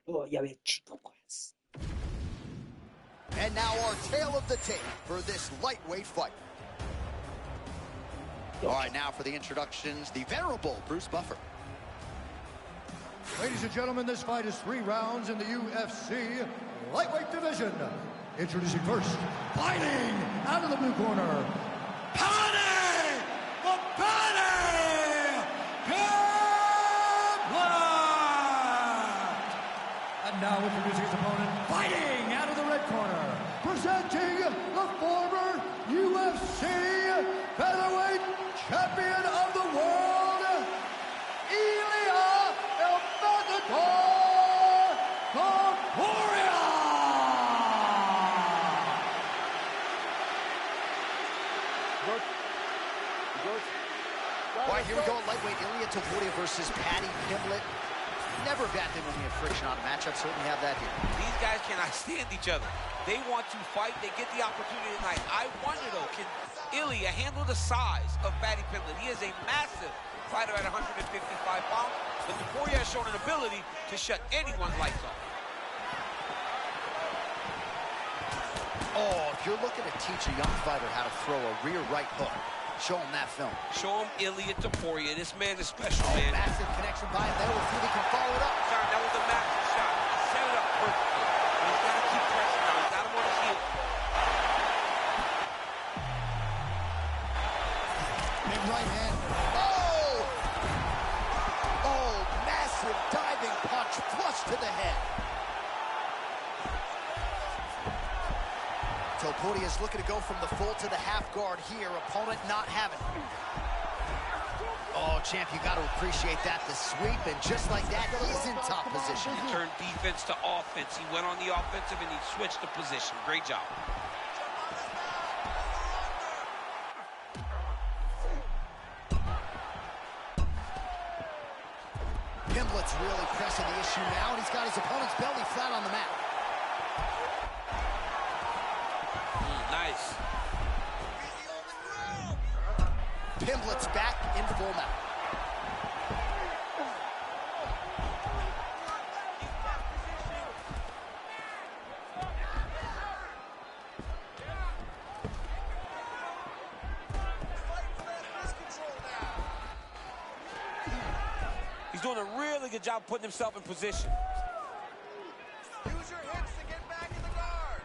Oh, ya ve, chico, pues. And now our tale of the tape for this lightweight fight. All right, now for the introductions, the venerable Bruce Buffer. Ladies and gentlemen, this fight is 3 rounds in the UFC lightweight division. Introducing first, fighting out of the blue corner, Paddy the Paddy Pimblett! And now introducing his opponent, fighting out of the red corner, presenting the former UFC featherweight champion of the world, All right, here we go. Lightweight Ilia Topuria versus Paddy Pimblett. Never bad thing when we have friction on a matchup. Certainly have that here. These guys cannot stand each other. They want to fight. They get the opportunity tonight. I wonder, though, can Ilia handle the size of Paddy Pimblett? He is a massive fighter at 155 pounds, but Topuria has shown an ability to shut anyone's lights off. Oh, if you're looking to teach a young fighter how to throw a rear right hook, show him that film. Show him Ilia Topuria. This man is special, man. Massive connection by him there. We'll see if he can follow it up. Sorry, that was a massive shot. He set it up perfectly. He's got to keep pressing now. He's got him on his heel. Big right hand. Oh! Oh, massive diving punch flush to the head. Topuria is looking to go from the full to the half guard here. Opponent not having it. Oh, champ, you got to appreciate that. The sweep, and just like that, he's in top position. He turned defense to offense. He went on the offensive, and he switched the position. Great job. Pimblett's really pressing the issue now, and he's got his opponent's belly flat on the mat. Nice. Pimblett's back in full mount. He's doing a really good job putting himself in position. Use your hips to get back in the guard.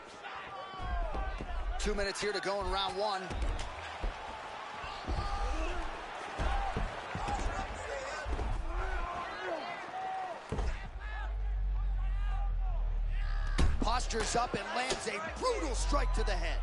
2 minutes here to go in round 1. Postures up and lands a brutal strike to the head.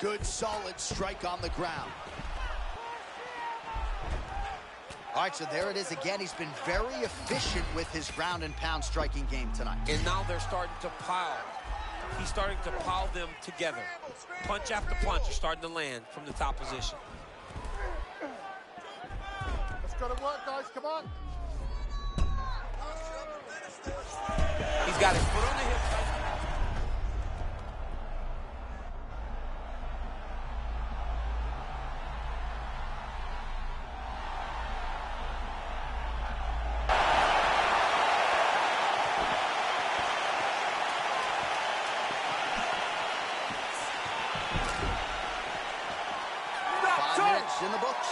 Good, solid strike on the ground. All right, so there it is again. He's been very efficient with his ground and pound striking game tonight. And now they're starting to pile. He's starting to pile them together. Punch after punch is starting to land from the top position. Let's go to work, guys. Come on. He's got his foot on the hip. In the books.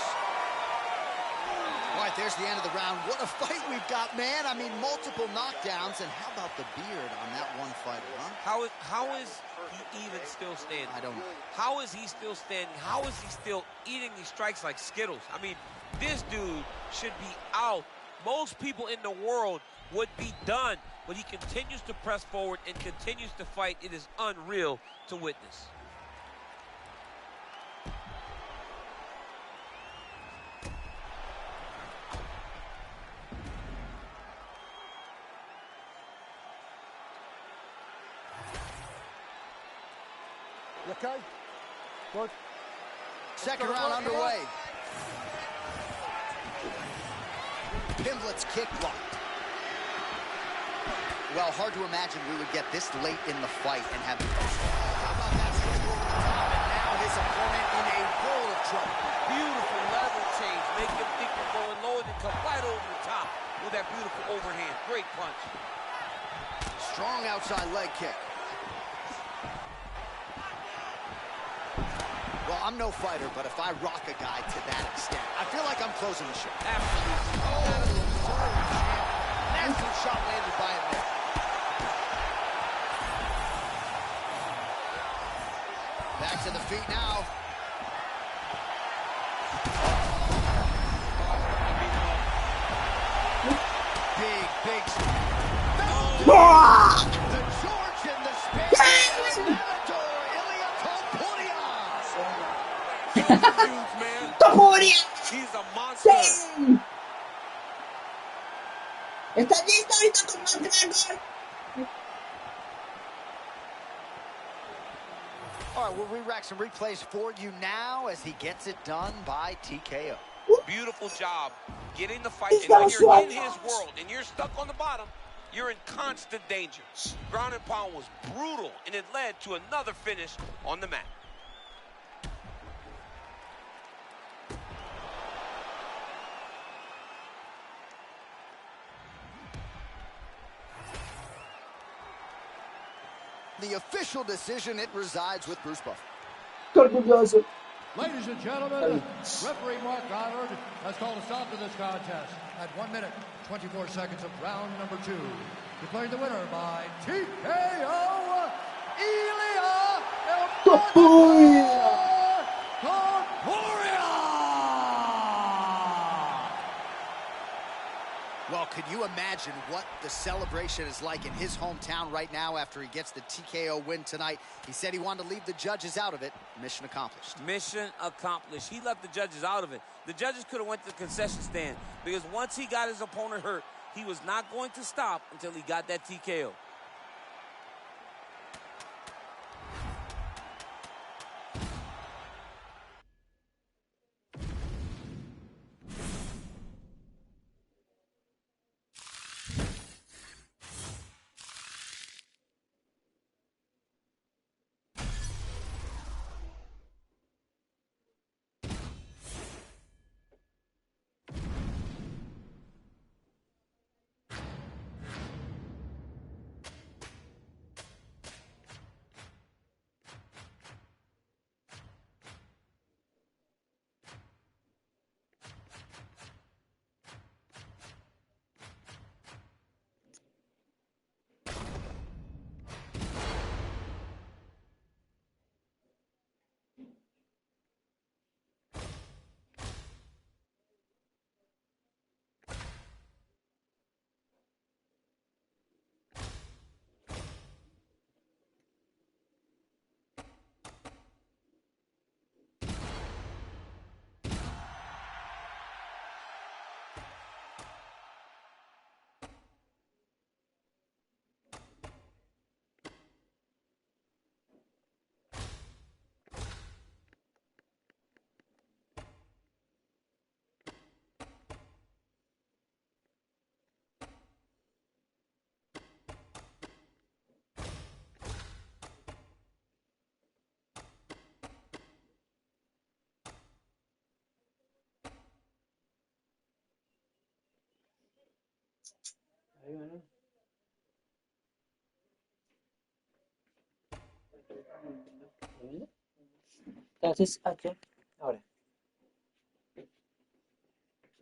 All right, there's the end of the round. What a fight we've got, man. I mean, multiple knockdowns. And how about the beard on that one fighter, huh? How is he even still standing? I don't know. How is he still standing? How is he still eating these strikes like Skittles? I mean, this dude should be out. Most people in the world would be done, but he continues to press forward and continues to fight. It is unreal to witness. You okay? Good. Second round underway. Pimblett's kick blocked. Well, hard to imagine we would get this late in the fight and have... How about that straight over the top, and now his opponent in a world of trouble. Beautiful level change. Make him think you're going low and then come right over the top with that beautiful overhand. Great punch. Strong outside leg kick. Well, I'm no fighter, but if I rock a guy to that extent, I feel like I'm closing the show. Absolutely. Oh, nasty shot landed by him there. Back to the feet now. Big. The George and the Spanish Matador, Ilya ¡Topuria! He's a monster. ¡Sí! ¿Estás listo ahorita con más dragón? All right, we'll re-rack some replays for you now as he gets it done by TKO. Beautiful job getting the fight. And when you're in his world and you're stuck on the bottom, you're in constant danger. Ground and pound was brutal, and it led to another finish on the mat. The official decision, it resides with Bruce Buffer. Ladies and gentlemen, referee Mark Goddard has called a stop to this contest at 1 minute, 24 seconds of round number 2. Declaring the winner by TKO, Ilya Topuria! Well, could you imagine what the celebration is like in his hometown right now after he gets the TKO win tonight? He said he wanted to leave the judges out of it. Mission accomplished. Mission accomplished. He left the judges out of it. The judges could have went to the concession stand because once he got his opponent hurt, he was not going to stop until he got that TKO. Ahí va, ¿no? Entonces, acá, ahora.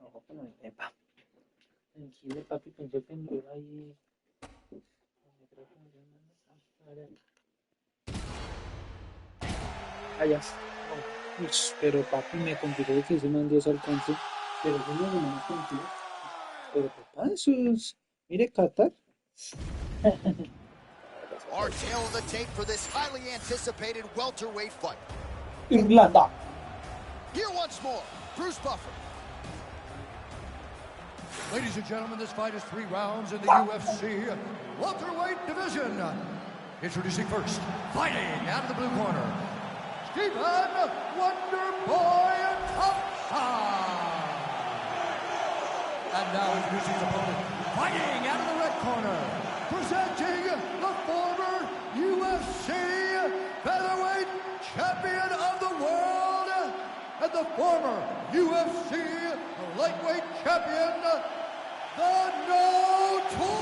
Ojo con el epa. Tranquilo, papi, pensé que me iba ahí. Allá. Pero papi, me complicó que se me dio ese alcance. Pero yo no me lo contigo. Pero papá, eso es... Mire, Qatar. Our tail of the tape for this highly anticipated welterweight fight. Irlanda. Here once more, Bruce Buffer. Ladies and gentlemen, this fight is 3 rounds in the UFC welterweight division. Introducing first, fighting out of the blue corner, Stephen Wonderboy Thompson. And now introducing his opponent, fighting out of the red corner, presenting the former UFC featherweight champion of the world and the former UFC lightweight champion, the notorious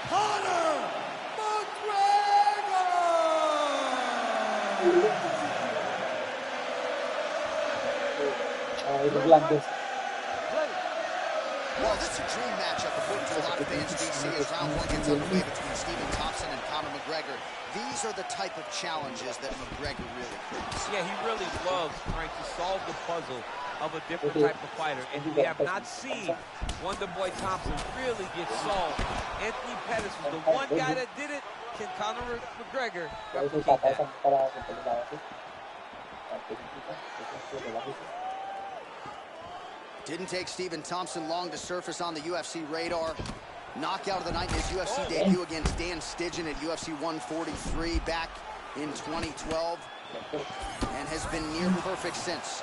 Conor McGregor! Well, this is a dream matchup according to a lot of fans in DC as round one gets underway between Stephen Thompson and Conor McGregor. These are the type of challenges that McGregor really craves. Yeah, he really loves trying to solve the puzzle of a different type of fighter. And we have not seen Wonderboy Thompson really get solved. Anthony Pettis was the one guy that did it. Can Conor McGregor replicate that? Didn't take Stephen Thompson long to surface on the UFC radar. Knockout of the night in his UFC debut against Dan Stigen at UFC 143 back in 2012, and has been near perfect since.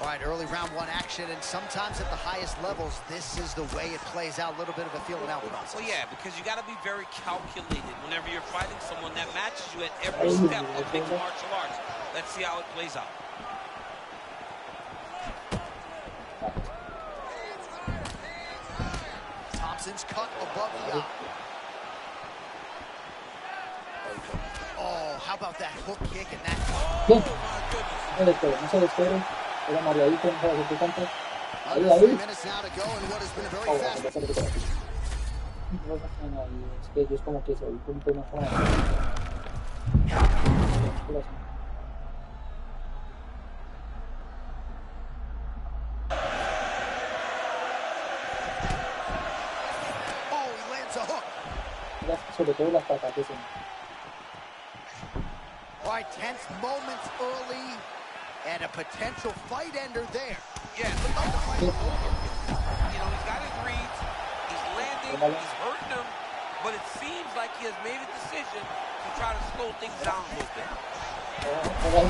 All right, early round one action, and sometimes at the highest levels, this is the way it plays out, a little bit of a feel-it-out process. Well, yeah, because you got to be very calculated whenever you're fighting someone that matches you at every step of mixed martial arts. Let's see how it plays out. Thompson's cut above the eye. Oh, how about that hook kick and that... Bien. No se desespere. Era mareadito, no se desespere tanto. Under 3 minutes now to go in what has been a very fast... Es que ellos como que se oyen un poco más como... Sobre todo las patatas. All right, tense moments early, and a potential fight ender there. Yeah, look like the fight. You know, he's got his reads, he's landing, he's hurting him, but it seems like he has made a decision to try to slow things down a little bit. Oh,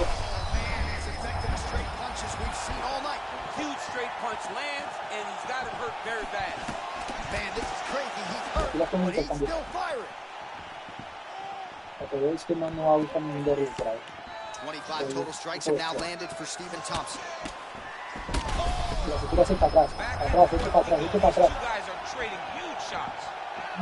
man, as effective as straight punches we've seen all night. Huge straight punch lands, and he's got him hurt very bad. Man, this is crazy. He's hurt, but he's still firing. 25 total strikes have now landed for Stephen Thompson. Two guys are trading huge shots. Oh,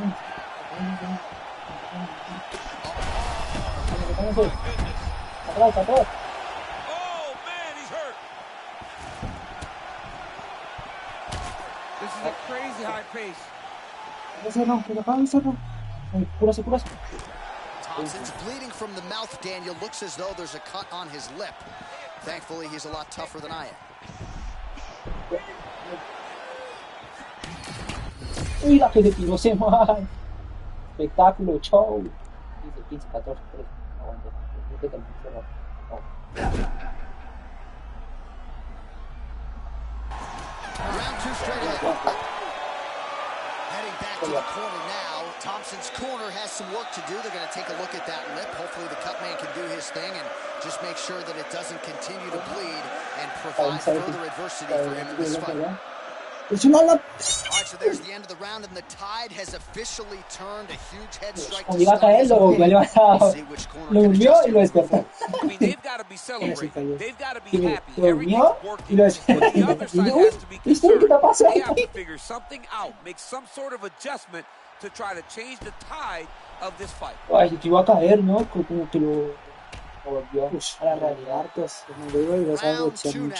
man, he's hurt. This is a crazy high pace. Thompson's bleeding from the mouth, Daniel. Looks as though there's a cut on his lip. Thankfully, he's a lot tougher than I am. Uy, la que le tiró ese man. Espectáculo, show. 15, 14, 13. Aguante. Round two straight ahead. Heading back to the corner now. Thompson's corner has some work to do. They're going to take a look at that lip. Hopefully the cut man can do his thing and just make sure that it doesn't continue to bleed and provide further adversity for him in this fight. All right, so there's the end of the round, and the tide has officially turned. A huge head strike to start. See which corner can adjust here. I mean, they've got to be celebrating. They've got to be happy. Everything's working. But the other side has to be concerned. They have to figure something out, make some sort of adjustment to try to change the tide of this fight. Ay, que iba a caer, ¿no? Como que lo volvió a la realidad, pues me debo de esa boxear mucho.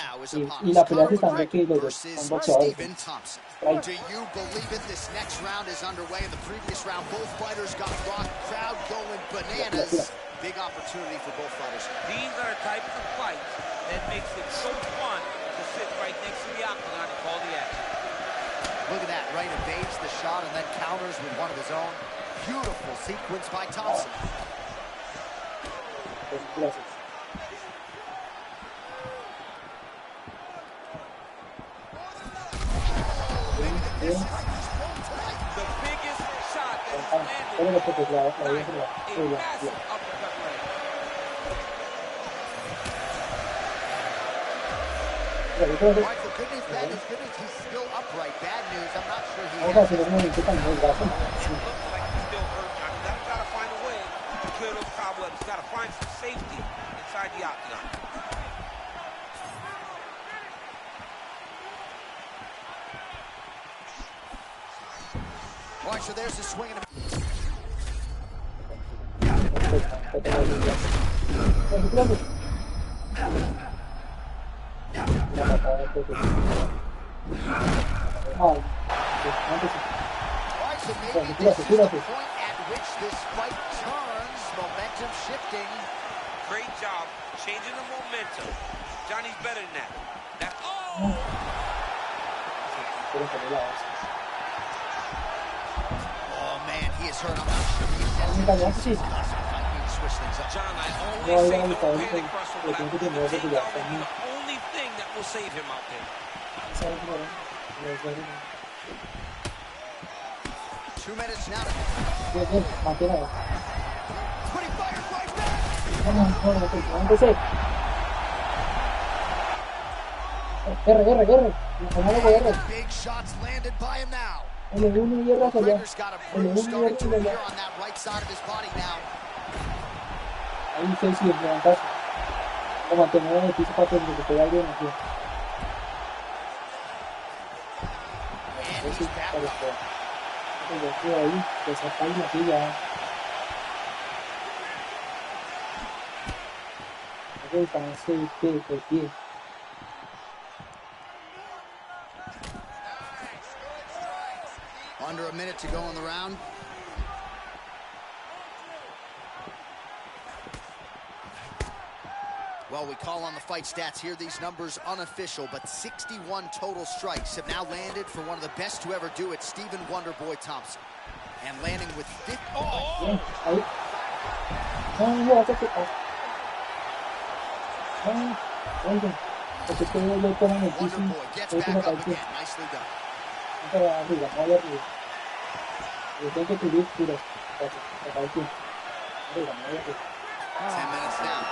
Y la pelea se está viendo que los dos son boxeadores. Do you believe it? This next round is underway. In the previous round, both fighters got rocked. Crowd going bananas. Big opportunity for both fighters. These are the types of fights that makes it so fun to sit right next to the octagon and call the action. Look at that, right? Evades the shot and then counters with one of his own. Beautiful sequence by Thompson. The biggest shot and Ah, it's pero landed lo que la like vida se la a la massive uppercut leg. yo creo que All right, so good news, bad news. Good news, he's still upright. Bad news, I'm not sure he vamos a has hacer this un movimiento también del brazo. It looks like he's still hurt. I mean, that's got to find a way to clear those cobwebs. He's got to find some safety inside the octagon. All right, so there's the swing and a... All right, so maybe this is the point at which this fight turns, momentum shifting. Great job changing the momentum. Johnny's better than that. That's Oh man, he is hurt. I'm not sure he's destined to switch things up. John, I always say don't panic, Russell, but I think the takedown will be the only thing that will save him out there. 2 minutes now. Bien, mantiene ahí. Putting fire right back. Empecé. Guerra. Guerra. Big shots landed by him now. L1 y Guerra allá. McGregor's got a bruise L1 y starting to Guerra appear allá. on that right side of his body now. Ahí se sigue levantarse. O mantener en el piso para que se pueda alguien aquí. And he's back up. Yo creo ahí, que se apaga aquí ya. Creo que canse el pie. Under a minute to go in the round. Well, we call on the fight stats here. These numbers unofficial, but 61 total strikes have now landed for one of the best to ever do it, Stephen Wonderboy Thompson. And landing with 50... Bien, ahí. No, hace que... Oigan, porque todo lo ponen en el piso. Wonderboy gets Es back como up para el pie. again. Nicely done. No para arriba, no vaya arriba. Yo tengo que subir puro. Para el pie. Arriba, no vaya arriba. 10 minutes now.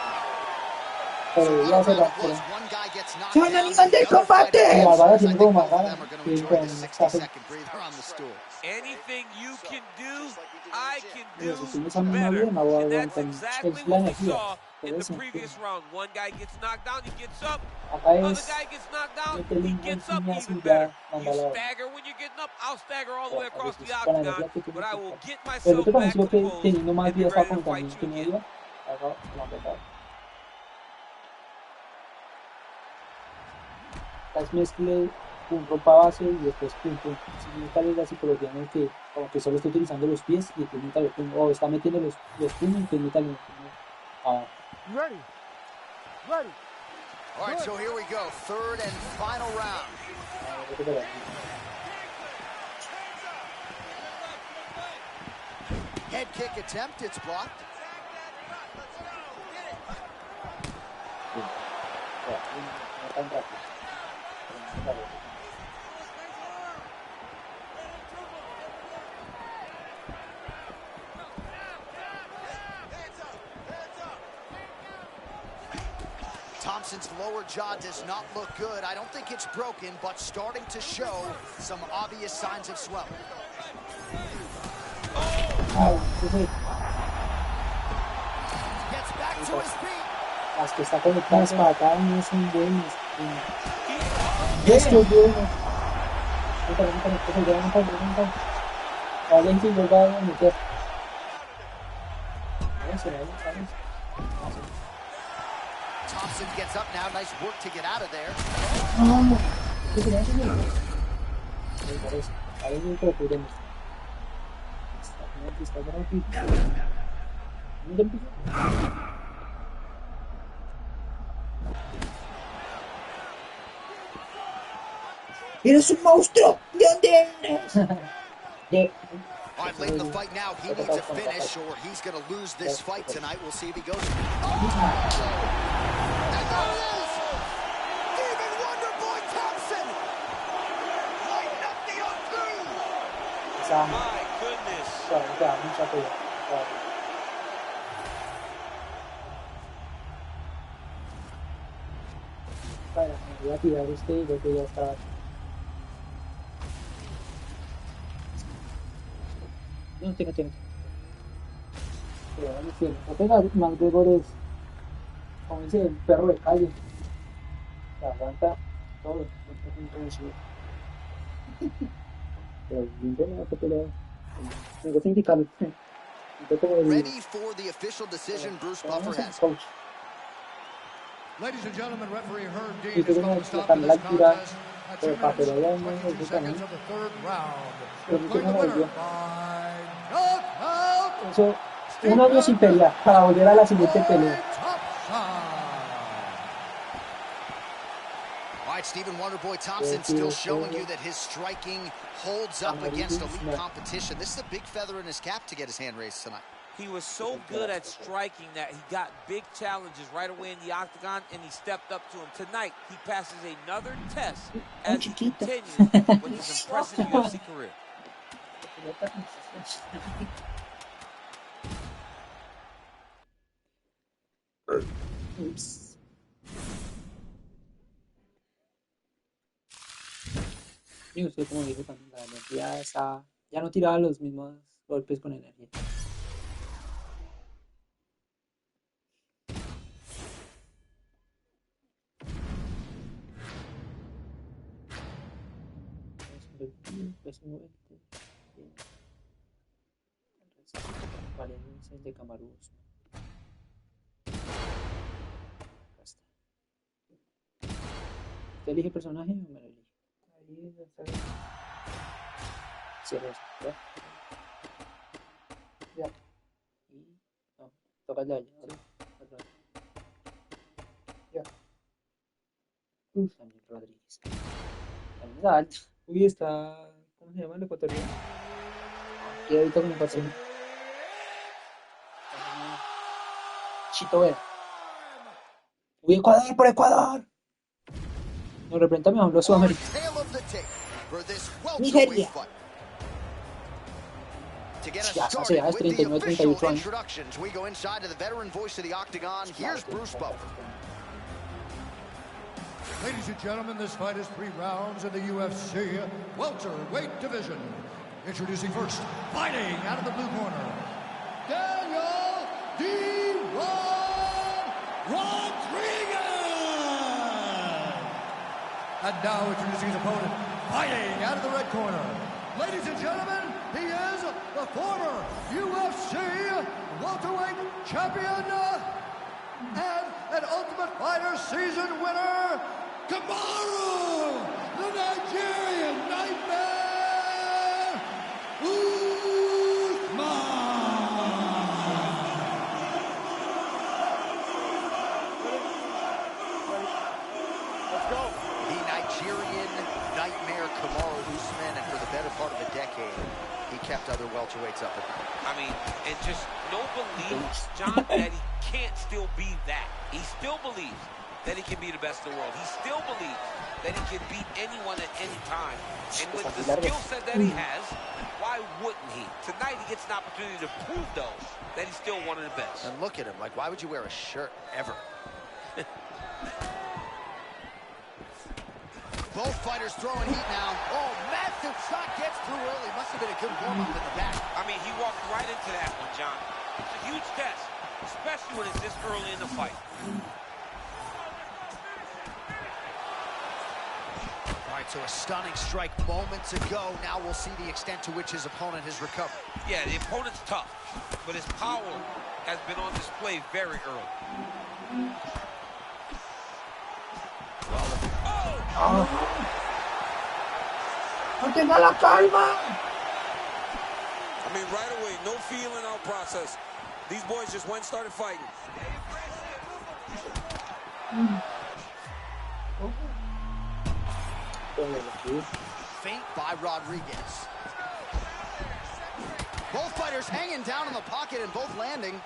Pero ya se la... One guy gets knocked ¡Son down, animal del the other combate! fighter Y la vara I sin think goma, both of vara them are going to que enjoy con the café. 60-second breather on the stool. Anything you can do, I can Mira, si do tienes esa misma better. vida, no voy a And that's aguantar. exactly Es la what we energía. saw Por in the eso. previous round. One guy gets knocked down, he gets up. Acá Other es... guy gets knocked down, Este he link gets up me even hace better. ya You mandar la... stagger when you're getting up, I'll stagger all the way across the Con la octagon, energía que but I will tiene. get Pero myself tú también back creo que composed teniendo más and be días ready para to contar fight you que no again. iba, acá lo han dejado. Es mezcle un ropa base y después pum. Significa la psicología en el que como que solo está utilizando los pies y después meta los puños, o está metiendo los puños y después meta los puños abajo. Ready. All right, so here we go. Third and final round. Head kick attempt, it's blocked. No tan rápido. Thompson's lower jaw does not look good. I don't think it's broken, but starting to show some obvious signs of swelling. Gets back to his feet. Las que está conectadas para acá no son buenas. Esto es bueno. Alguien que lo va a meter. Thompson gets up now. Nice work to get out of there. No, ¿qué se hace? Me parece. Ahí no lo podemos. Está rápido. ¿Dónde empieza? ¡Eres un monstruo! ¿De dónde eres? All right, late in the fight now, he needs a finish or he's going to lose this fight tonight. We'll see if he goes. And there it is! Stephen Wonderboy Thompson! Lighting up the 0-2! My goodness. Todavía queda mucha pelea. Vale, me voy a tirar este y creo que ya está. No tiene. Pero vale, sí, no pega más Gregores, como dice el perro de calle. Se aguanta todo. Pero limpio no se pelea. Tengo que indicarlo. Ready for the official decision, Bruce Buffer has. Ladies and gentlemen, referee Herb Dean Y is tengo going que to stop sacar la this altura, contest at 2 pero para minutes, pelear no 22 me seconds of the third round. Declaring the winner by knockout. Eso, un año sin pelear para volver a la siguiente pelea. All right, Stephen Wonderboy Thompson still showing you that his striking holds up against elite competition. This is a big feather in his cap to get his hand raised tonight. He was so good at striking that he got big challenges right away in the octagon, and he stepped up to him. Tonight, he passes another test as he continues with his impressive UFC career. Ups. Y usted, como dijo también, la energía está, ya no tiraba los mismos golpes con energía. Peso 90, Varias de camarudos. Basta. ¿Usted elige personaje o me lo elige? Ahí está bien. Cierra esto, ¿ya? Ya. Y no, toca ya. Ya. Daniel Rodríguez. También es alto. Uy, está. ¿Cómo se llama el ecuatoriano? Y ahorita con ecuatoriano. Chito Vera. Uy, Ecuador por Ecuador. Nos representa mejor los sudamericanos. Nigeria. To get us Ya, started hace with the 39, official 38 años. introductions, we go inside to the veteran voice of the octagon. Here's Bruce Buffer. Ladies and gentlemen, this fight is 3 rounds in the UFC welterweight division. Introducing first, fighting out of the blue corner, Daniel Rodriguez. And now introducing his opponent, fighting out of the red corner. Ladies and gentlemen, he is the former UFC welterweight champion and an Ultimate Fighter season winner, Kamaru, the Nigerian Nightmare, Usman. Let's go. The Nigerian Nightmare, Kamaru Usman, and for the better part of a decade, he kept other welterweights up at night. I mean, and just no belief, John, that he can't still be that. He still believes that he can be the best in the world. He still believes that he can beat anyone at any time. And with the skill set that he has, why wouldn't he? Tonight he gets an opportunity to prove, though, that he's still one of the best. And look at him, like, why would you wear a shirt ever? Both fighters throwing heat now. Oh, massive shot gets through early. Must have been a good warm-up in the back. I mean, he walked right into that one, John. It's a huge test, especially when it's this early in the fight. All right, so a stunning strike moments ago. Now we'll see the extent to which his opponent has recovered. Yeah, the opponent's tough, but his power has been on display very early. ¡Mantenga la calma! I mean, right away, no feeling out process. These boys just went and started fighting. Feint by Rodriguez. Both fighters hanging down in the pocket and both landing.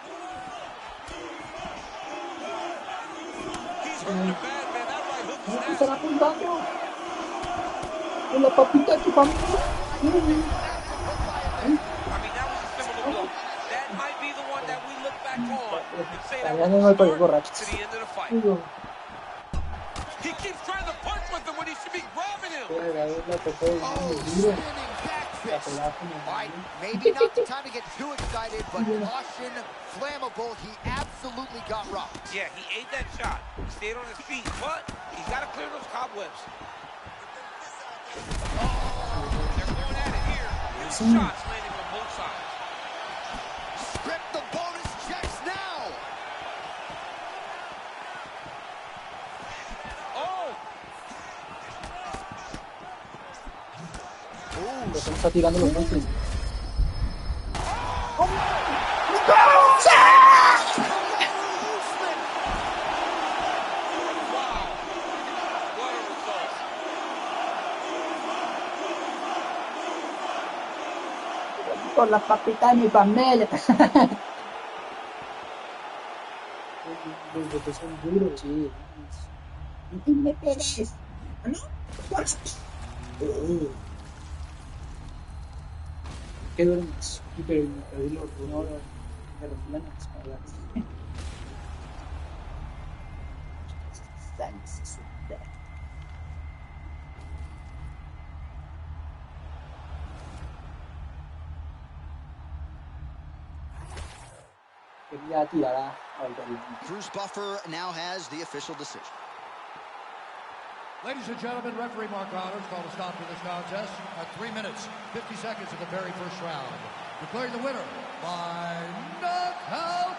He's hurting bad, man. That right hook is Están apuntando. Con la papita de tu familia. I mean, that was Ya no me parece borracho. to the end of the fight. He keeps trying to punch with him when he should be grabbing him. Spinning back fist. All right, maybe not the time to get too excited, but caution, flammable. He absolutely got rocked. Yeah, he ate that shot. He stayed on his feet, but he's got to clear those cobwebs. They're going at it here. New shots landing on both sides. Script the bonus checks now. Oh! ¿Cómo está tirando los golpes? What a result. Por las papitas de mi familia. Los golpes son duros, sí. Y me pegues. ¿No? ¿Qué duele más? Pero me perdí los no, me rompían las espaldas. Quería tirar a Bruce Buffer now has the official decision. Ladies and gentlemen, referee Mark Honors called a stop to this contest at 3 minutes, 50 seconds of the very first round. Declaring the winner by knockout,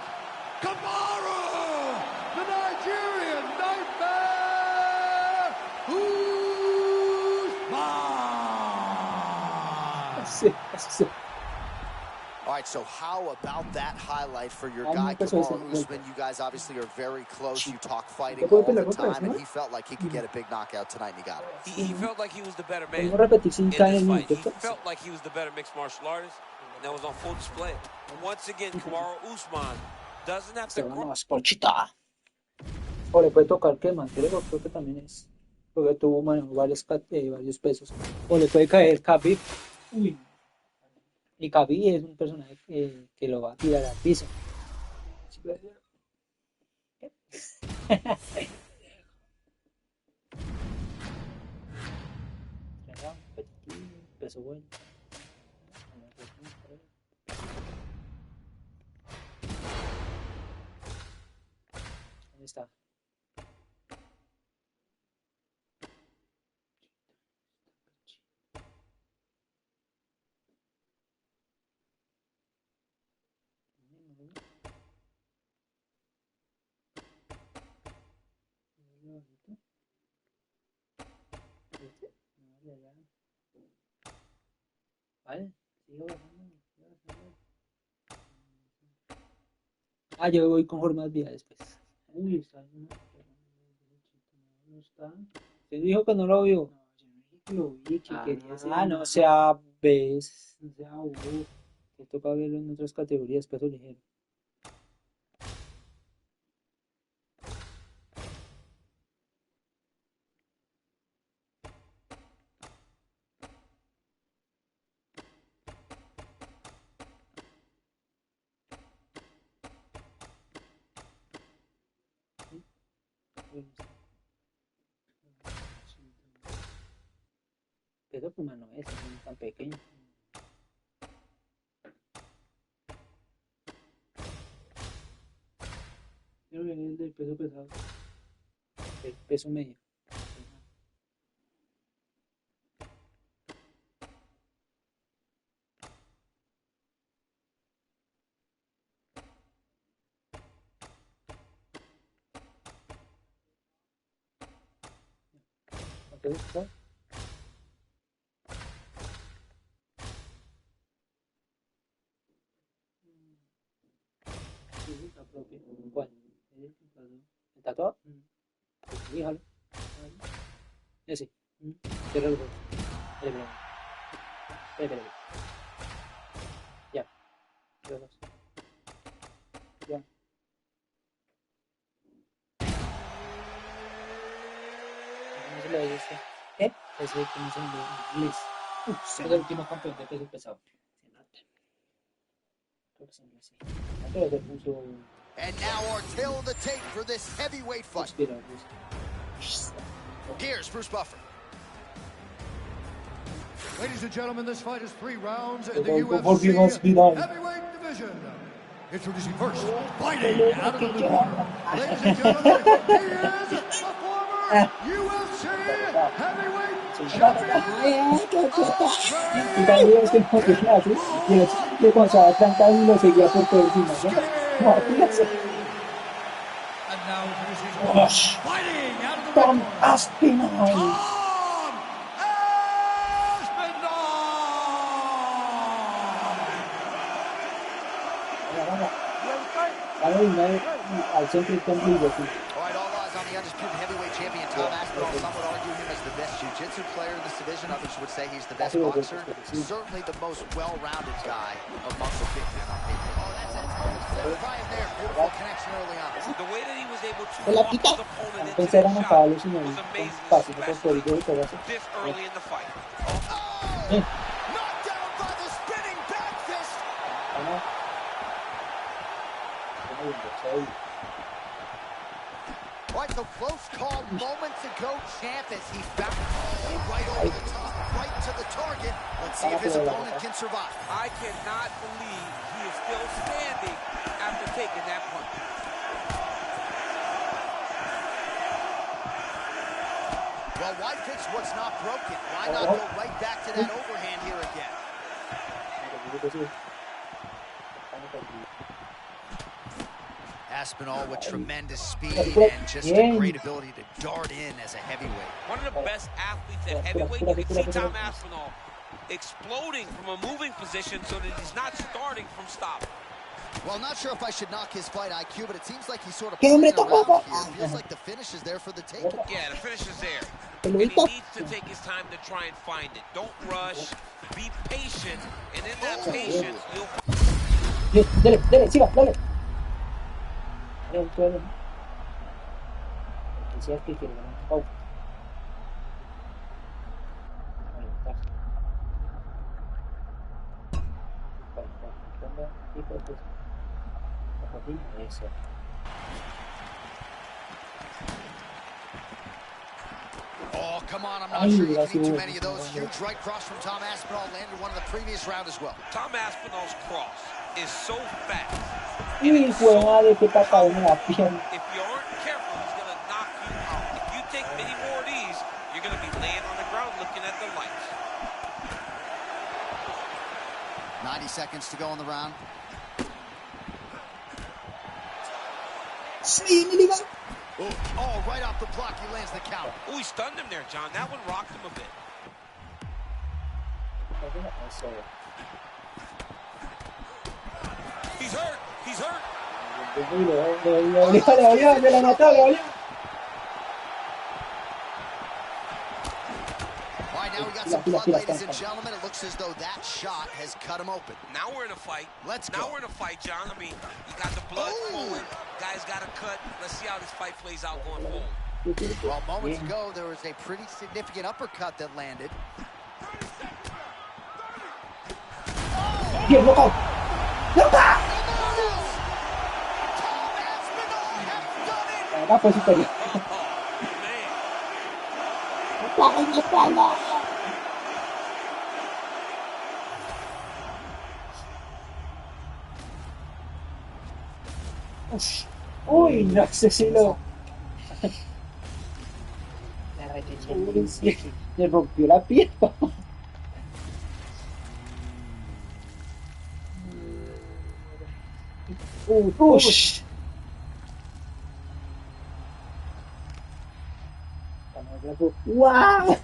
Kamaru, the Nigerian Nightmare, Usman. Sí. All right, so how about that highlight for your guy, Kamaru Usman? You guys obviously are very close. You talk fighting all the time, and he felt like he could get a big knockout tonight, and he got it. He felt like he was the better man in repetir sin this caer en fight. He minutos. felt like he was the better mixed martial artist, and that was on full display. And once again, Kamaru Usman doesn't have to... Vamos, Porchita. O le puede tocar que mantener, creo que también es. Porque tuvo varios pesos. O le puede caer Khabib. Uy. Y Khabib es un personaje que lo va a tirar al piso. Peso bueno. ¿Dónde está? Vale, sigo bajando. Ah, yo voy con jornadas viales, pues. Uy, está. No está. ¿Usted dijo que no lo vio? No, yo no dije que lo vi, que quería hacer. Ah, no sea ves. No sea te toca verlo en otras categorías, peso ligero. Peso pluma no es tan pequeño. Quiero ver el del peso pesado. El peso medio. ¿Cuánto está? ¿Cuál? ¿El tatuado? Fíjalo. Ese. Cierra los ojos. Espera. Ya. Cierra los ojos. Ya. ¿Cómo se le dice este? Ese que no se le inglés. Es el último campeón de peso pesado. Se nota. Creo que se llama así. Pero se puso And now our tail of the tape for this heavyweight fight. Here's Bruce Buffer. Ladies and gentlemen, this fight is 3 rounds in the Volvimos UFC viral. heavyweight division. Introducing first, fighting out of the blue corner. Ladies and gentlemen, he is the former UFC heavyweight champion. Y también es que el porque clases, y le cuando atlanta y lo seguía por todo encima, ¿no? And now introducing his opponent, fighting out of the red Tom corner. Aspinall. Tom Aspinall. Al centro con Brillo, sí. All right, all eyes on the undisputed heavyweight champion, Tom Aspinall. Some would argue him as the best jiu-jitsu player in this division. Others would say he's the best boxer. Certainly the most well-rounded guy among the big men on paper. Oh, that's Brian there. Beautiful connection early on. The way that he was able to Con la walk pita. his opponent into Pensé that eran shot acabados y no was amazing, fácil, con código y todo eso. this early in the fight. Knocked down by the spinning back fist. Right, so close call moments ago, champ, as he found right over the top, right to the target. Let's see if his opponent can survive. I cannot believe he is still standing after taking that punch. Well, why fix what's not broken? Why not go right back to that overhand here again? Aspinall with tremendous speed and just a great ability to dart in as a heavyweight. One of the best athletes at heavyweight. You can see Tom Aspinall exploding from a moving position so that he's not starting from stopping. Well, I'm not sure if I should knock his fight IQ, but it seems like he's sort of ¿Qué hombre playing tocó? around here. It feels like the finish is there for the taking. Yeah, the finish is there. And he needs to take his time to try and find it. Don't rush. Be patient. And in that patience, you'll... Dale, dale, siga, dale. Dale. Decías que quiere ganar un pausa. Eso. Oh, come on, I'm not sure you can eat too many of those. Huge right cross from Tom Aspinall, landed one in the previous round as well. Tom Aspinall's cross is so fast. Y fue madre que tapa en la pierna. If you aren't careful, he's going to knock you out. If you take many more of these, you're going to be laying on the ground looking at the lights. 90 seconds to go in the round. Oh, right off the block, he lands the count. Oh, he stunned him there, John. That one rocked him a bit. He's hurt. He's hurt. Le mató. All right, now we got some blood, ladies and gentlemen. It looks as though that shot has cut him open. Now we're in a fight. Let's now go. we're in a fight, John. I mean, you got the blood flowing. Guy's got a cut. Let's see how this fight plays out going forward. Well, moments ago, there was a pretty significant uppercut that landed. Bien, loco. ¡Loca! Va por superior. Uy, no sé si lo... Le rompió la pierna. Ush. ¡Wow!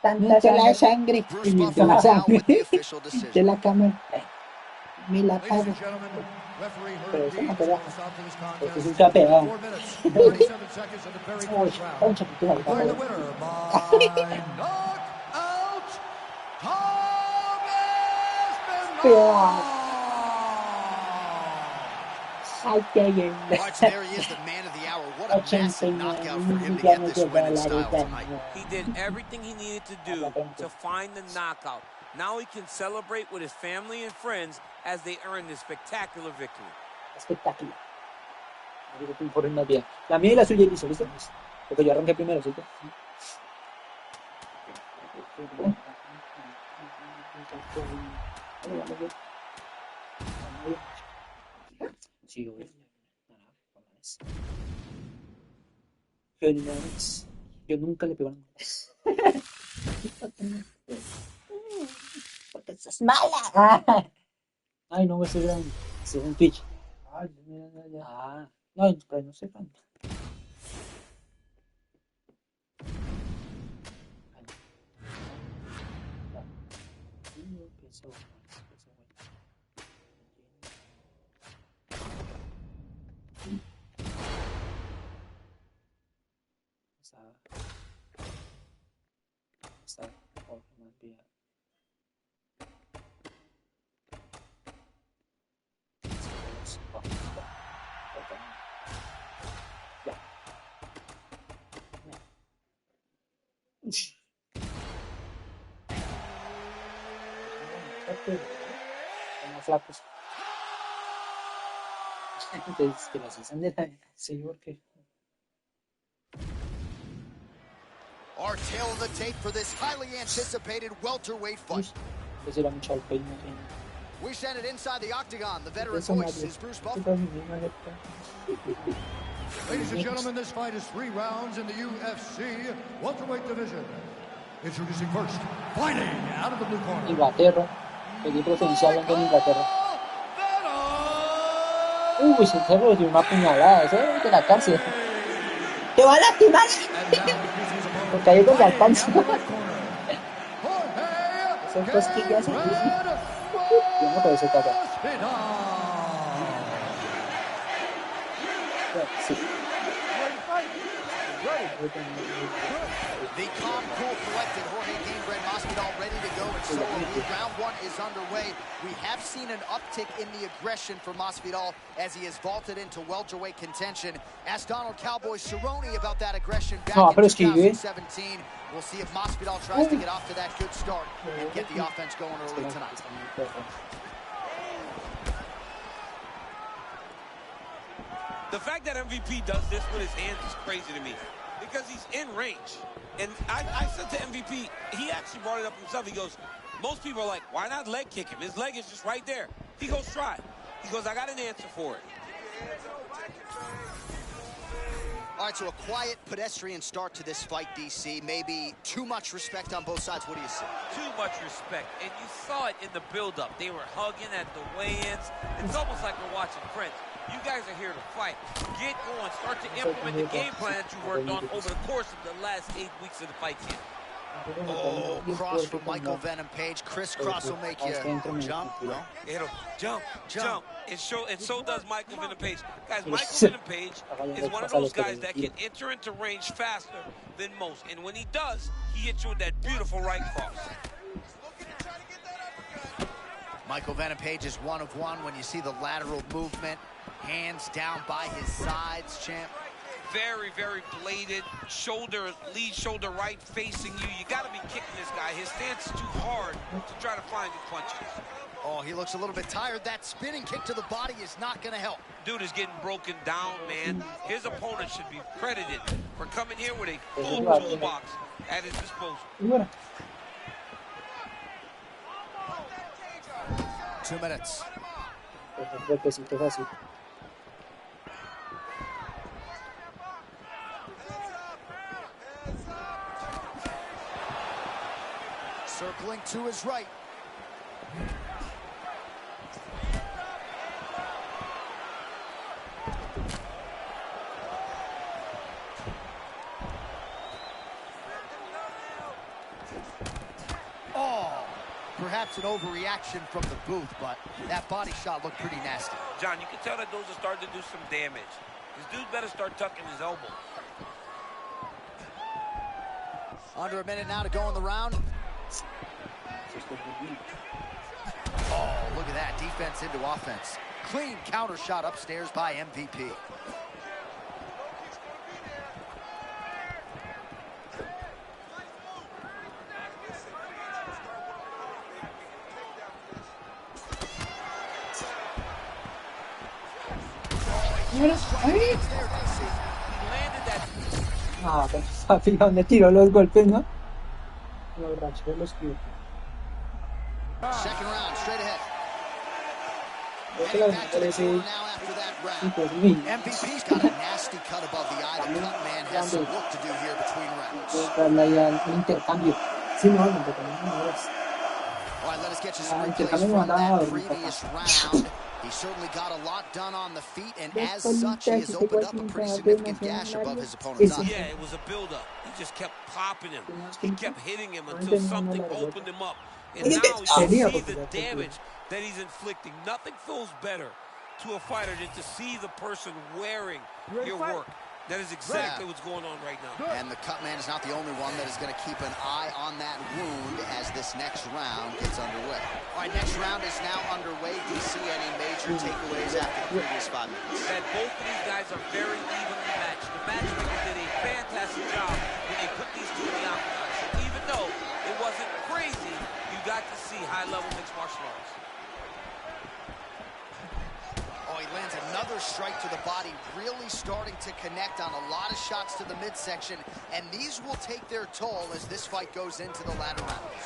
Tanta la sangre. Bruce Buffer now with the official De decision. la cámara. Me la Ladies pago. and gentlemen, referee Pero Herb eso no Dean pega. will stop to this Esto contest. es un chapeo. 4 minutes, 37 seconds of the very Uy, first round. concha, que te Declaring the la winner by knockout, Tom Aspinall. Ay, qué bien. All right, so there he is, the man of the hour. What a massive knockout for him to get this win in style tonight. He did everything he needed to do to find the knockout. Now he can celebrate with his family and friends as they earn this spectacular victory. Espectacular. No digo que informen más bien. La mía y la suya y listo, ¿listo? Porque yo arranqué primero, ¿sí? Sí, yo nunca le pego a la mujer. Porque sos mala. Ay, no, ese es un Twitch. Ah, no, pero no sé tanto. Peso, Como flacos. Entonces, que los hacen de la sí, porque Our tale of the tape for this highly anticipated welterweight fight. les era mucho al peine. We send it inside the octagon. The veteran voice is Bruce Buffer. Ladies and gentlemen, this fight is 3 rounds in the UFC welterweight division. Introducing first, fighting out of the blue corner. Inglaterra, pedir provincial en Inglaterra. Uy, se cerró de una puñalada, ese es de la cárcel. ¡Te va a lastimar! Porque ahí es donde alcanza. Son cosquillas aquí. Yo no puedo ser capaz. Sí. The calm, cool, collected Jorge Gamebred Masvidal ready to go, and so are we. Round 1 is underway. We have seen an uptick in the aggression for Masvidal as he has vaulted into welterweight contention. Ask Donald Cowboy Cerrone about that aggression back in 2017. We'll see if Masvidal tries to get off to that good start and get the offense going early tonight. The fact that MVP does this with his hands is crazy to me because he's in range. And I said to MVP, he actually brought it up himself. He goes, most people are like, why not leg kick him? His leg is just right there. He goes, try. He goes, I got an answer for it. All right, so a quiet pedestrian start to this fight, DC. Maybe too much respect on both sides. What do you say? Too much respect. And you saw it in the build-up. They were hugging at the weigh-ins. It's almost like we're watching Friends. You guys are here to fight. Get going. Start to implement the game plan that you worked on over the course of the last 8 weeks of the fight camp. Oh, cross from Michael Venom Page. Crisscross will make you jump, no? It'll jump. And so does Michael Venom Page. Guys, Michael Venom Page is one of those guys that can enter into range faster than most. And when he does, he hits you with that beautiful right cross. Michael Venom Page is 1 of 1 when you see the lateral movement. Hands down by his sides, champ. Very, very bladed. Shoulder, lead shoulder right facing you. You got to be kicking this guy. His stance is too hard to try to find the punches. Oh, he looks a little bit tired. That spinning kick to the body is not going to help. Dude is getting broken down, man. His opponent should be credited for coming here with a full toolbox at his disposal. 2 minutes. Circling to his right. Oh, perhaps an overreaction from the booth, but that body shot looked pretty nasty. John, you can tell that those are starting to do some damage. This dude better start tucking his elbow. Under a minute now to go in the round. Oh, look at that. Defense into offense. Clean counter shot upstairs by MVP. Mira, ahí. He landed that. Ah, pero está fijado donde tiró los golpes, ¿no? Los rachos de los que. Second round, straight ahead. Creo que la Heading back to the parece corner now after that round. 5.000. MVP's got a nasty cut above the eye. The cut man has some work to do here between rounds. Darle ahí al intercambio. Sí, no, el intercambio no es. All right, let us get you some Ah, replays intercambio me from mandaba a that dormir, previous papá. round. He certainly got a lot done on the feet, and as Después such, he has te opened up a pretty significant gash above his opponent's eye. Yeah, it was a build-up. He just kept popping him. He kept hitting him No until entendí something la respuesta. opened him up. And Oye, now you tenía see porque the ya te damage that he's inflicting. Nothing feels better to a fighter than to see the person wearing your work. That is exactly what's going on right now. And the cut man is not the only one that is going to keep an eye on that wound as this next round gets underway. All right, next round is now underway. Do you see any major takeaways after the previous 5 minutes? That both of these guys are very evenly matched. The matchmaker did a fantastic job when they put these two in the octagon. So even though it wasn't crazy, you got to see high-level mixed martial arts. Oh, he lands another strike to the body, really starting to connect on a lot of shots to the midsection, and these will take their toll as this fight goes into the latter rounds.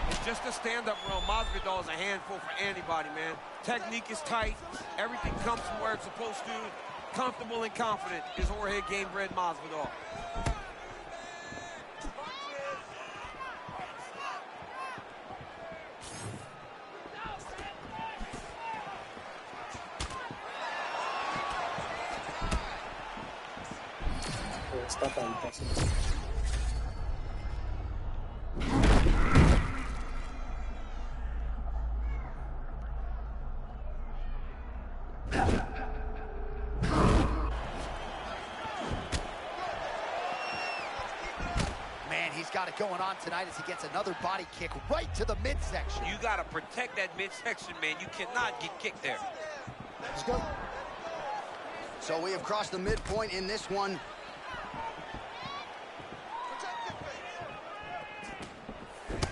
It's just a stand-up round. Masvidal is a handful for anybody, man. Technique is tight. Everything comes from where it's supposed to. Comfortable and confident is Jorge Gamebred Masvidal. Esta palita, sí. Man, he's got it going on tonight as he gets another body kick right to the midsection. You got to protect that midsection, man. You cannot get kicked there. Let's go. So we have crossed the midpoint in this one.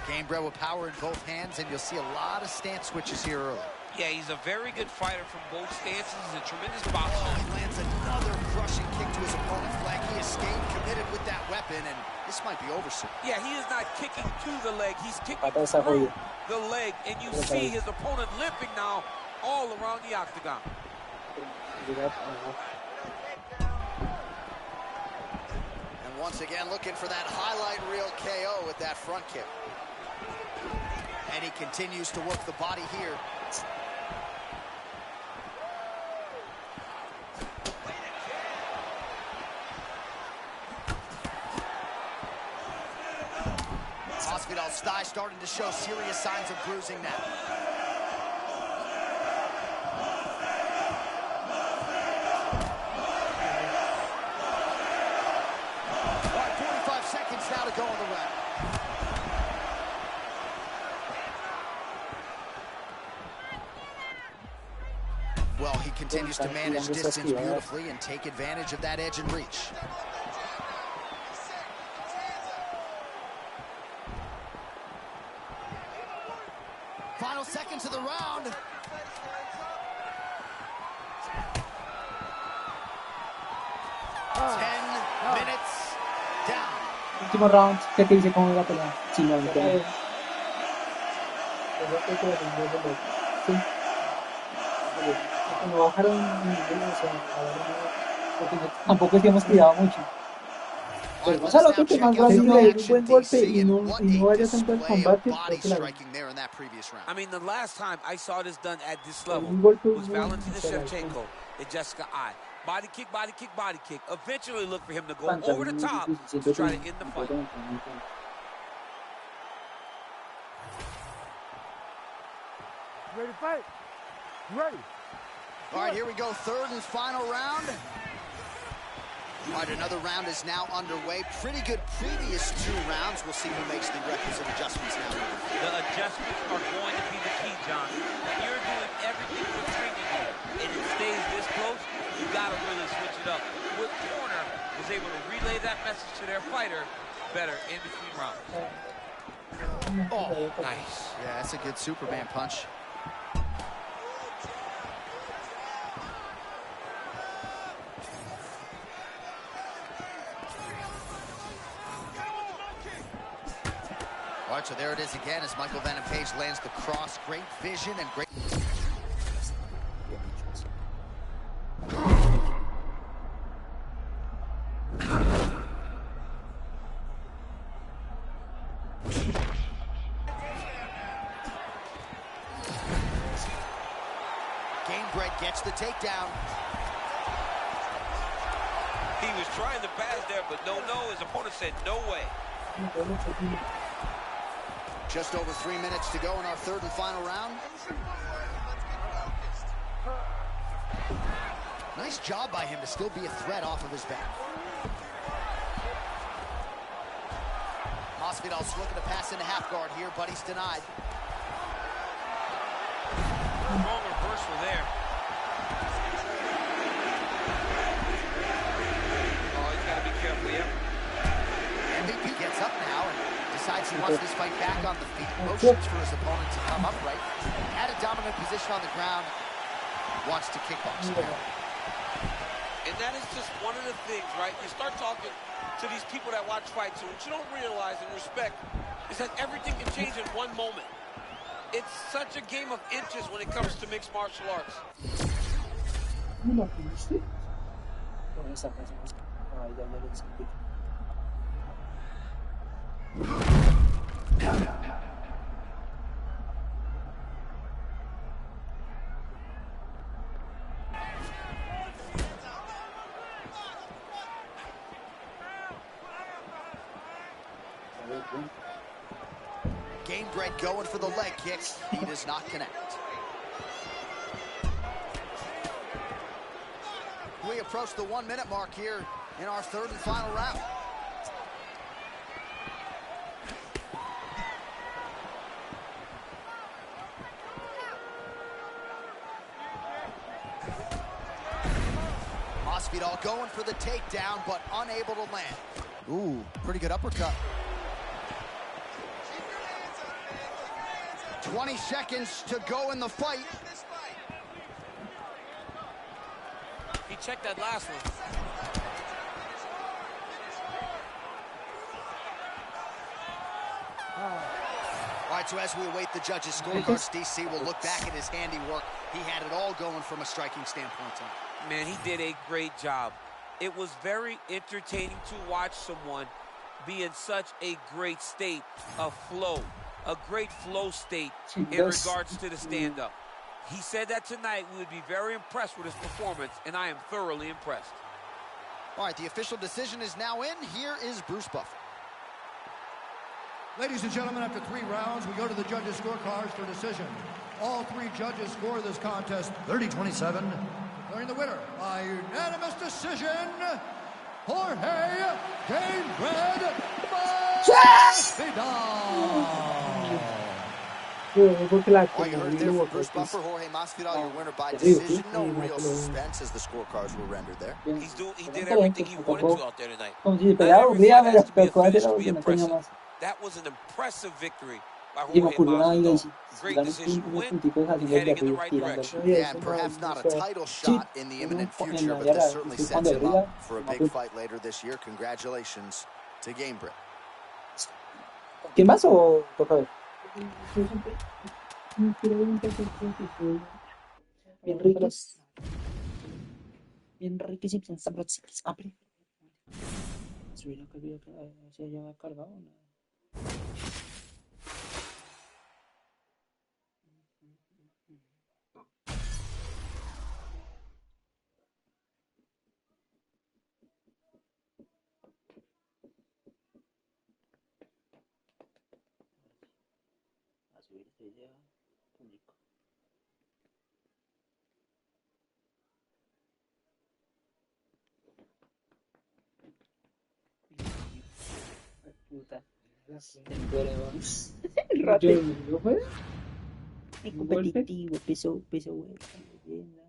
Gamebred with power in both hands, and you'll see a lot of stance switches here early. Yeah, he's a very good fighter from both stances. He's a tremendous boxer. He lands another crushing kick to his opponent's leg. He is staying committed with that weapon, and this might be over soon. Yeah, he is not kicking to the leg. He's kicking Pata esa through joya. the leg, and you see his opponent limping now all around the octagon. And once again, looking for that highlight reel KO with that front kick. And he continues to work the body here. Masvidal's thigh starting to show serious signs of bruising now. All right, 45 seconds now to go in the round. Well, he continues to manage distance beautifully and take advantage of that edge and reach. Final seconds of the round. Ten minutes down. Último round, ¿qué te dice cómo va la pelea? Si no, no tengo. Sí. Cuando bajaron el nivel, o sea, porque tampoco es que hemos cuidado mucho. Pero no sé lo que más Brasil le dio un buen golpe y no vaya tanto al combate. Creo que la I mean, the last time I saw this done at this level un golpe was Valentina Shevchenko and Jessica Ai. Body kick, body kick, body kick. Eventually look for him to go over the top to try to end the fight. Ready to fight? Ready. All right, here we go. Third and final round. All right, another round is now underway. Pretty good previous two rounds. We'll see who makes the requisite adjustments now. The adjustments are going to be the key, John. When you're doing everything with training you and it stays this close, you got to really switch it up. What corner was able to relay that message to their fighter better in between rounds. Oh, Nice. yeah, that's a good Superman punch. right, so there it is again as Michael Venom Page lands the cross. Great vision and great... Gamebred gets the takedown. He was trying to pass there, but no. His opponent said no way. Just over 3 minutes to go in our third and final round. Nice job by him to still be a threat off of his back. Masvidal's looking to pass into half guard here, but he's denied. Strong reversal there. Oh, he's got to be careful, yeah. MVP gets up now and decides he wants this fight back on the feet. Motions for his opponent to come upright. At a dominant position on the ground. Wants to kickbox here. And that is just one of the things, right? You start talking to these people that watch fights, and what you don't realize and respect is that everything can change in one moment. It's such a game of inches when it comes to mixed martial arts. Gamebred going for the leg kicks. He does not connect. We approach the 1 minute mark here in our third and final round. Masvidal going for the takedown, but unable to land. Ooh, pretty good uppercut. 20 seconds to go in the fight. He checked that last one. All right, so as we await the judges' scorecards, DC will look back at his handiwork. He had it all going from a striking standpoint tonight. Man, he did a great job. It was very entertaining to watch someone be in such a great state of flow, a great flow state in regards to the stand-up. He said that tonight we would be very impressed with his performance, and I am thoroughly impressed. All right, the official decision is now in. Here is Bruce Buffer. Ladies and gentlemen, after 3 rounds, we go to the judges' scorecards for decision. All 3 judges score this contest 30-27, declaring the winner by unanimous decision, Jorge Gamebred Masvidal. All you heard there from Bruce Buffer, Jorge Masvidal, your winner by decision. No real suspense as the scorecards were rendered there. He did everything he wanted to out there tonight. That was an impressive victory by Jorge Masvidal. Great decision win, heading in the right direction. Yeah, and perhaps not a title shot in the imminent future, but this certainly sets him up for a big fight later this year. Congratulations to Gamebred. ¿Quién más o toca ver? Bien ricos. Bien riquísimos. Subir la calidad, ¿se ya va cargado o no? A subir este ya público. Puta. Rápido. Es competitivo, peso bueno, leyenda.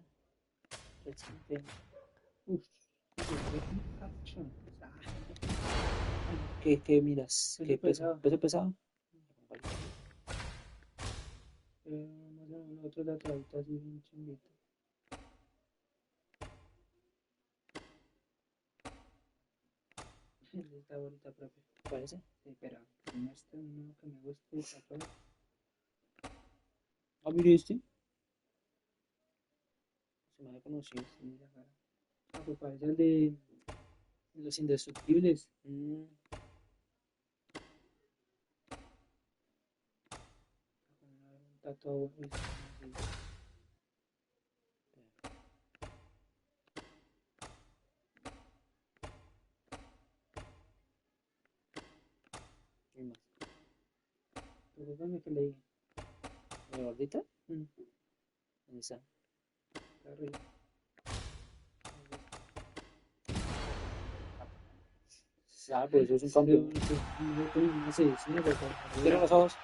¿Qué miras? ¿Qué peso? ¿Peso pesado? Otro de atrás, así un chinguito. Está bonita, profe. parece? Sí, espera, no este uno que me gusta. Ah, mire este. Se me ha conocido, sí, mira, cara. Ah, pues parece el de los indestructibles. Está todo. ¿Qué más? Pero dame que leí. ¿La gordita? Ahí está. Arriba. Ah, pues eso es un cambio. No sé, sí, cierra los ojos.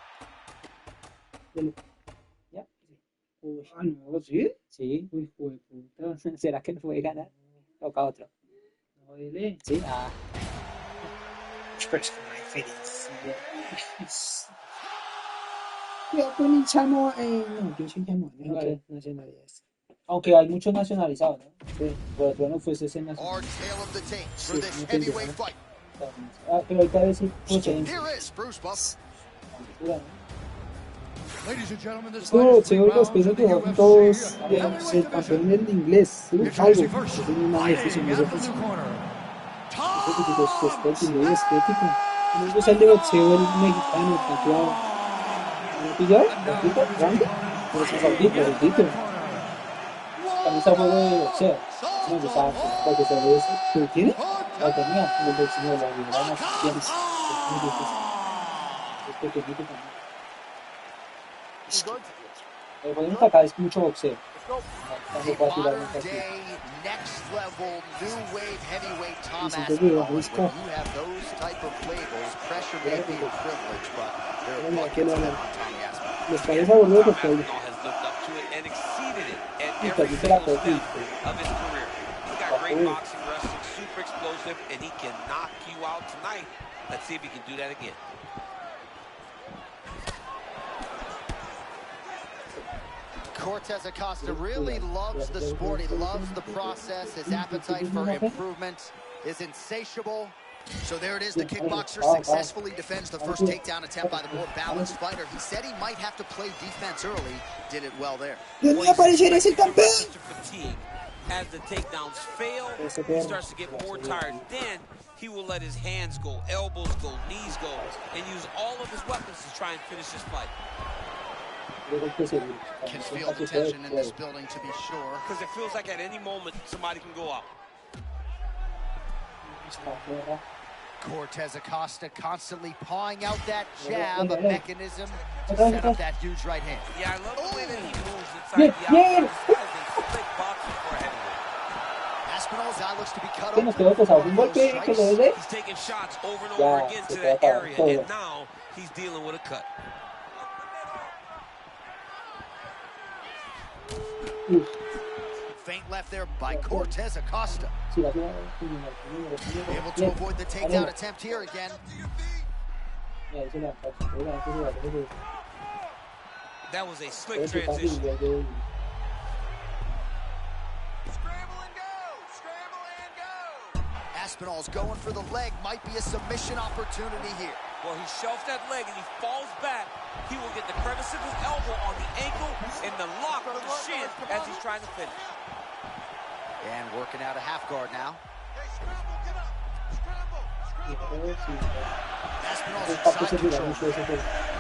¿Ya? Uy, ah, no, ¿sí? Sí. Uy, joder, puta. ¿Será que no puede ganar? Toca otro. No, dile. Sí, ah. Pero es una diferencia. Yo con el chamo, no, yo soy chamo, no, Ok. nacionalidades. Aunque hay muchos nacionalizados, ¿no? Sí. Pero tú no fuiste ese Our nacional. tale of the tape for Sí, this no te heavyweight entiendo. fight. Ah, pero ahorita debe decir procedencia. Here is Bruce Buff. Ladies and gentlemen, this Es fight como is 3 boxeo y los rounds pesos in the pesados son UFC todos, digamos, heavyweight el campeón division. del inglés, algo, Introducing que first, tiene una decisión fighting muy out of the difícil. blue corner. Estético, Sporting, muy estético. No me gusta el de boxeo, el mexicano, el tatuado. ¿Me lo pillado? ¿Gordito? ¿Grande? Pero es gordito, gordito. También está el juego de boxeo. Eso me gustaba mucho. Porque se ve eso. ¿Pero tiene? La tenía en el boxeo, la liberamos más tiempo. Es muy difícil. Es pequeñito también. El juego de acá es mucho boxeo. The Cuando pueda tirar modern mucho así. day, next level, new wave heavyweight Tom Dicen que es de Aspinall. And Jalisco. when you have those type of labels, pressure may be a privilege, but there are Bueno, aquí buckets lo of them hablan. on Tommy Aspinall. Les parece boludo Tom porque Aspinall has lived up to it and exceeded it at y every permite la single step copia. of his career. He's got great boxing, wrestling, super explosive, and he can knock you out tonight. Let's see if he can do that again. Cortez Acosta really loves the sport. He loves the process. His appetite for improvement is insatiable. So there it is. The kickboxer successfully defends the first takedown attempt by the more balanced fighter. He said he might have to play defense early. Did it well there. Dios mío, parece eres el campeón. Fatigue. As the takedowns fail, he starts to get more tired. Then he will let his hands go, elbows go, knees go, and use all of his weapons to try and finish this fight. Can feel the tension in this building, to be sure. Because it feels like at any moment somebody can go out. Cortez Acosta constantly pawing out that jab, a mechanism to set up that huge right hand. Yeah, I love the way that he moves inside the outside. This guy's in slick boxing for a heavyweight. Aspinall's eye looks to be cut Que nos open. quedó pesado un golpe que le dé. He's taking shots over and Ya, over again se to queda that parado area, todo. and now he's dealing with a cut. Feint left there by Cortez Acosta. Sí, la tiene. Able to avoid the takedown attempt here again. That was a slick transition. Aspinall's going for the leg. Might be a submission opportunity here. Well, he shelves that leg and he falls back. He will get the crevice of his elbow on the ankle and the lock of the shin as he's trying to finish. And working out a half guard now. Aspinall's inside control.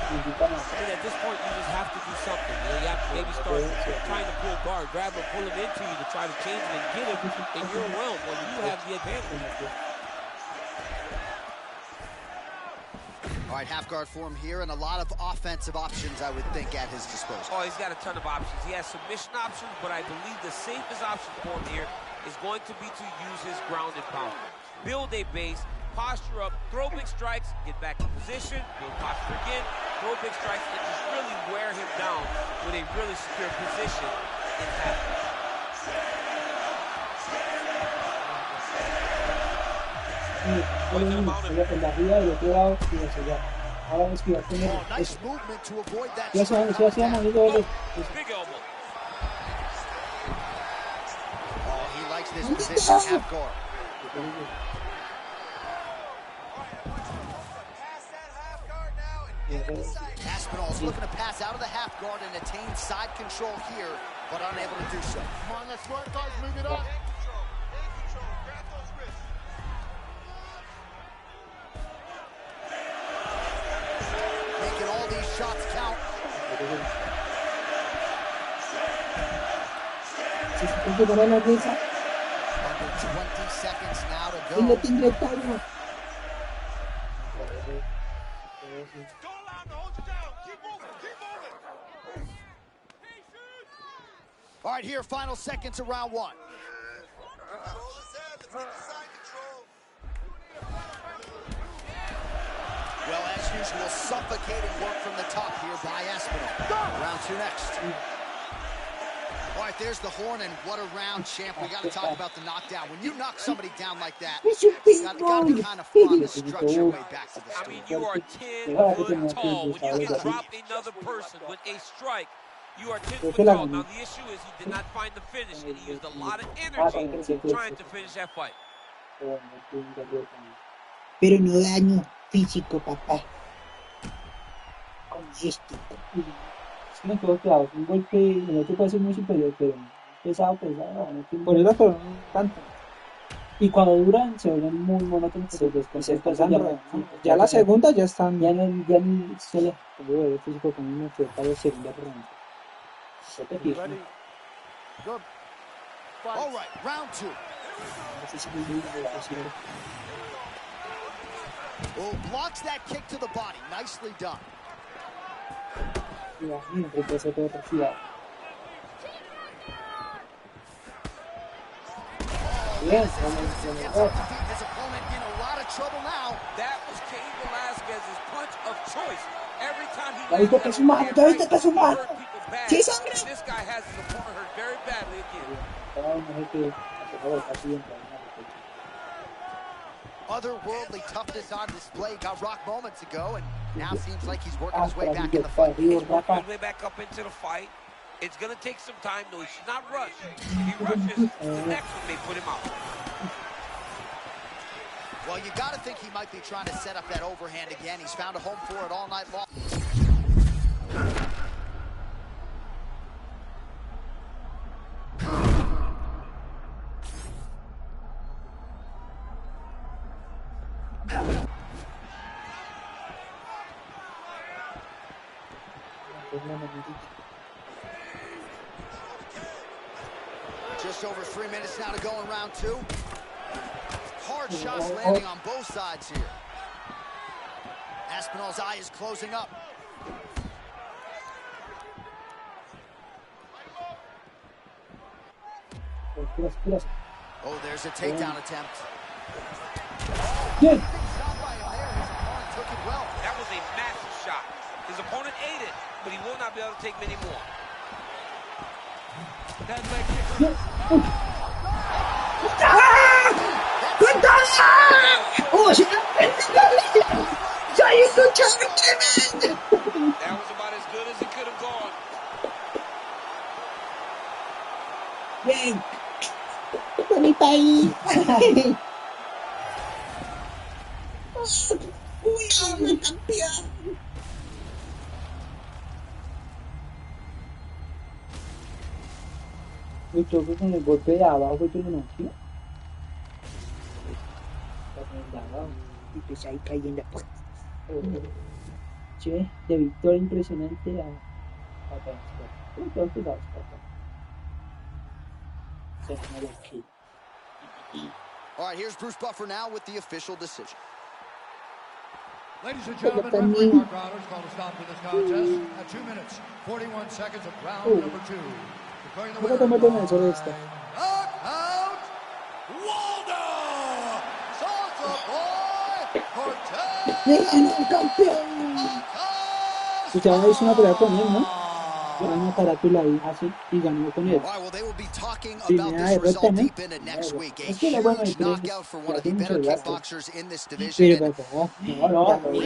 And at this point, you just have to do something. You have to maybe start trying to pull guard, grab him, pull him into you to try to change him and get him in your realm when you have the advantage. All right, half guard form here, and a lot of offensive options, I would think, at his disposal. Oh, he's got a ton of options. He has submission options, but I believe the safest option for him here is going to be to use his ground and pound. Build a base, posture up, throw big strikes, get back in position, build posture again, throw big strikes, and just really wear him down with a really secure position in half guard. En la vida del otro lado y hacia allá. Ahora es que va a tener. Oh, nice movement to avoid that. Ya se va moviendo él. Big elbow. Oh, he likes this position, half guard. Aspinall's looking to pass out of the half guard and attain side control here, but unable to do so. Come on, let's work, guys. Move it up. Making all these shots count. Under 20 seconds now to go. Don't allow him to hold you down. Keep moving. Keep moving. All right, here, final seconds of round one. Well, as usual, suffocating work from the top here by Aspinall. Round two next. All right, there's the horn, and what a round, champ. We got to talk about the knockdown. When you knock somebody down like that, it's got to be kind of fun to structure your way back to the I story. mean, you are 10 foot tall. When you can drop another person with a strike, you are 10 foot tall. Now, the issue is he did not find the finish, and he used a lot of energy trying to finish that fight. Pero no daño físico, papá. Con esto. Es que me quedo claro, un golpe, el otro puede ser muy superior, pero pesado, no tiene... Por eso, pero no tanto. Y cuando duran, se vuelven muy monótonos, se descansan. Ya la segunda ya están, ya ni se le puede ver el físico con uno que para la segunda ronda. Ready? Good. All right, round two. Oh, blocks that kick to the body. Nicely done. Yes, His opponent in a lot of trouble now. That was Cain Velasquez's punch of choice. Every time he ¿Ya viste que es humano? ¿Ya viste que es humano? hurt people bad. ¡Sí, sangre! This guy has his opponent hurt very badly again. Otherworldly toughness on display. Got rocked moments ago, and now seems like he's working his way back in the fight. He's working his way back up into the fight. It's going to take some time, though. He should not rush. If he rushes, the next one may put him out. Well, you got to think he might be trying to set up that overhand again. He's found a home for it all night long. Just over 3 minutes now to go in round two. Hard shots landing on both sides here. Aspinall's eye is closing up. Oh, there's a takedown attempt. Good. Took it well. That was a massive shot. His opponent ate it, but he will not be able to take many more. That leg kick. That was about as good as it could have gone. Bien. Bonita ahí. Uy, hombre, campeón. Me toco con el golpe de abajo y que me noqueó. Y pues ahí caí en la puerta. Che, de victoria impresionante a All right, here's Bruce Buffer now with the official decision. Ladies and gentlemen, referee Mark Roberts called a stop to this contest at 2 minutes, 41 seconds of round number two. Declaring the winner by knockout, Waldo! Salsa Boy Cortez! Usted hizo una pelea con él, ¿no? Ganó una carátula ahí, así, y ganó con él. All right, well, they will be talking about this result deep into next week. A huge knockout for one of the better kickboxers in this division. Really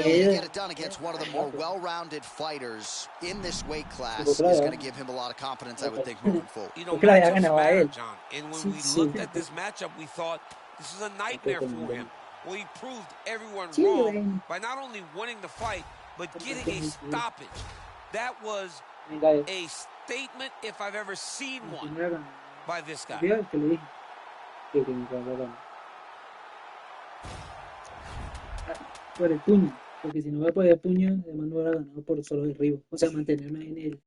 to get it done against one of the more well-rounded fighters in this weight class is going to give him a lot of confidence, I would think, moving forward. You know, matchups matter, John. And when we looked at this matchup, we thought this is a nightmare for him. Well, he proved everyone wrong by not only winning the fight, but but getting a stoppage, that was Venga, a statement if I've ever seen one by this guy. ¿vio que le dije? Que me ganó. Por el puño, porque si no voy a poner puño, además no hubiera ganado por solo derribo. O sea, mantenerme ahí en él.